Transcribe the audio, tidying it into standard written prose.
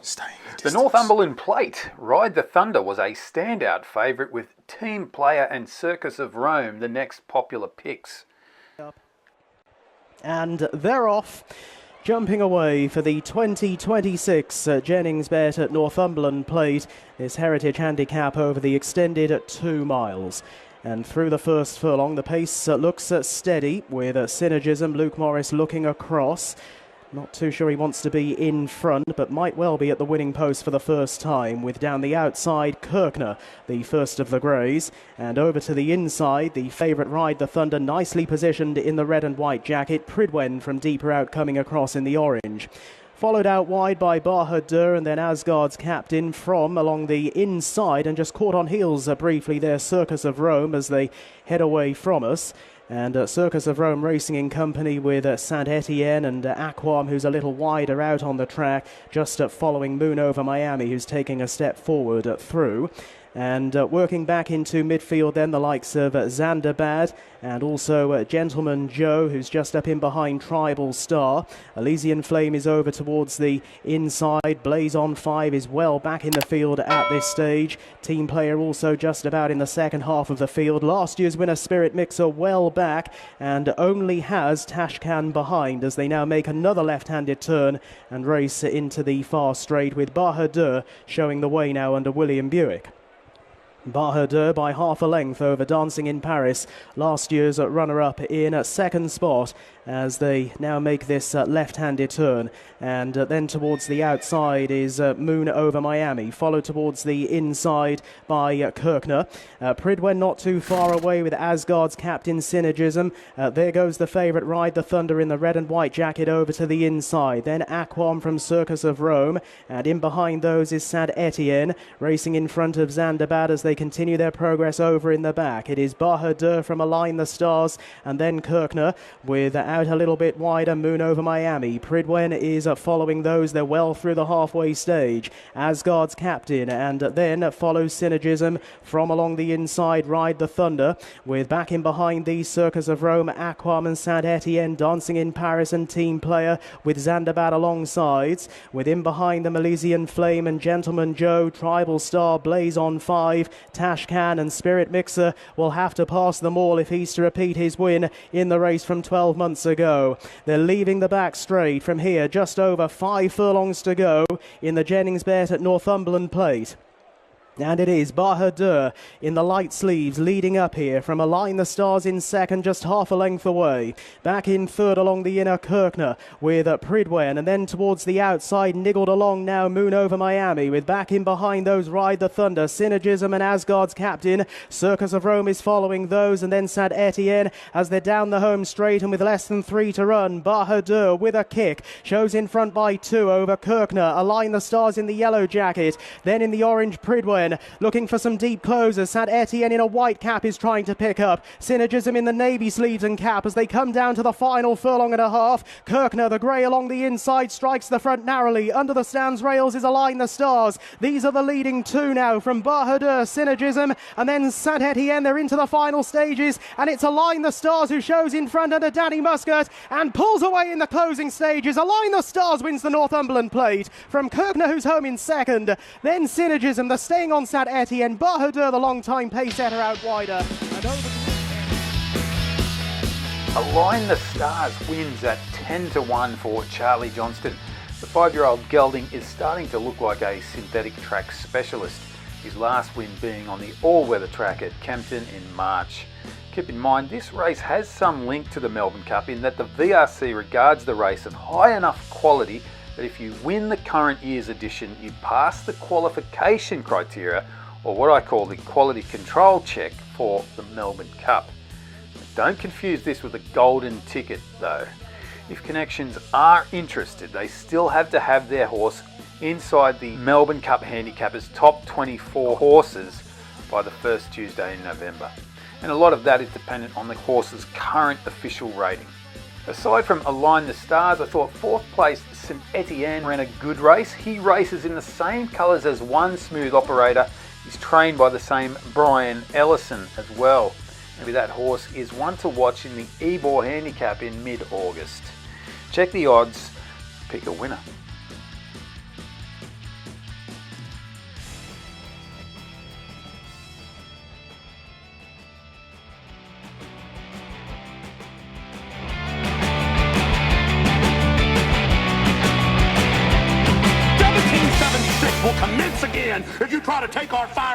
staying the The distance. Northumberland Plate, Ride the Thunder, was a standout favourite with Team Player and Circus of Rome the next popular picks. And they're off, jumping away for the 2026 Jennings Bet at Northumberland Plate, this heritage handicap over the extended 2 miles. And through the first furlong, the pace looks steady with Synergism, Luke Morris looking across. Not too sure he wants to be in front, but might well be at the winning post for the first time, with down the outside Kirkner, the first of the greys. And over to the inside, the favourite Ride the Thunder, nicely positioned in the red and white jacket. Prydwen from deeper out coming across in the orange. Followed out wide by Bahadur, and then Asgard's captain from along the inside, and just caught on heels briefly there, Circus of Rome, as they head away from us. And Circus of Rome racing in company with Saint Etienne and Aquam, who's a little wider out on the track, just following Moon Over Miami, who's taking a step forward through. And working back into midfield then, the likes of Zanderbad and also Gentleman Joe, who's just up in behind Tribal Star. Elysian Flame is over towards the inside. Blaze on 5 is well back in the field at this stage. Team Player also just about in the second half of the field. Last year's winner Spirit Mixer well back, and only has Tashkhan behind as they now make another left-handed turn and race into the far straight, with Bahadur showing the way now under William Buick. Bahadur by half a length over Dancing in Paris, last year's runner-up in a second spot, as they now make this left-handed turn. And then towards the outside is Moon Over Miami, followed towards the inside by Kirkner. Prydwen not too far away with Asgard's captain Synergism. There goes the favourite Ride the Thunder in the red and white jacket over to the inside. Then Aquam from Circus of Rome, and in behind those is Saint Etienne, racing in front of Zanderbad as they continue their progress over in the back. It is Bahadur from Align the Stars, and then Kirkner with out a little bit wider Moon Over Miami. Prydwen is following those. They're well through the halfway stage. Asgard's captain, and then follows Synergism from along the inside Ride the Thunder, with back in behind the Circus of Rome, Aquam and Saint Etienne, Dancing in Paris and Team Player, with Zanderbad alongside. With in behind them Elysian Flame and Gentleman Joe, Tribal Star, Blaze on 5, Tashkhan and Spirit Mixer will have to pass them all if he's to repeat his win in the race from 12 months ago. They're leaving the back straight from here, just over 5 furlongs to go in the Jennings Bet at Northumberland Plate. And it is Bahadur in the light sleeves leading up here from Align the Stars in second, just half a length away. Back in third along the inner Kirkner with Prydwen, and then towards the outside niggled along now Moon Over Miami, with back in behind those Ride the Thunder, Synergism and Asgard's captain. Circus of Rome is following those, and then Saint Etienne as they're down the home straight and with less than 3 to run. Bahadur with a kick shows in front by 2 over Kirkner. Align the Stars in the yellow jacket, then in the orange Prydwen looking for some deep closers. Saint Etienne in a white cap is trying to pick up. Synergism in the navy sleeves and cap as they come down to the final furlong and a half. Kirkner, the grey along the inside, strikes the front narrowly. Under the stands rails is Align the Stars. These are the leading 2 now from Bahadur, Synergism, and then Saint Etienne. They're into the final stages, and it's Align the Stars who shows in front under Danny Muscat and pulls away in the closing stages. Align the Stars wins the Northumberland Plate from Kirkner, who's home in second. Then Synergism, the staying on Saint Etienne. Bahadur, the long-time pace setter, out wider. And over Align the Stars wins at 10 to 1 for Charlie Johnston. The 5-year-old gelding is starting to look like a synthetic track specialist, his last win being on the all-weather track at Kempton in March. Keep in mind, this race has some link to the Melbourne Cup in that the VRC regards the race of high enough quality that if you win the current year's edition, you pass the qualification criteria, or what I call the quality control check for the Melbourne Cup. Don't confuse this with a golden ticket though. If connections are interested, they still have to have their horse inside the Melbourne Cup Handicapper's top 24 horses by the first Tuesday in November. And a lot of that is dependent on the horse's current official rating. Aside from Align the Stars, I thought 4th place Saint Etienne ran a good race. He races in the same colours as One Smooth Operator. He's trained by the same Brian Ellison as well. Maybe that horse is one to watch in the Ebor Handicap in mid-August. Check the odds, pick a winner. 2026 will commence again if you try to take our firearms.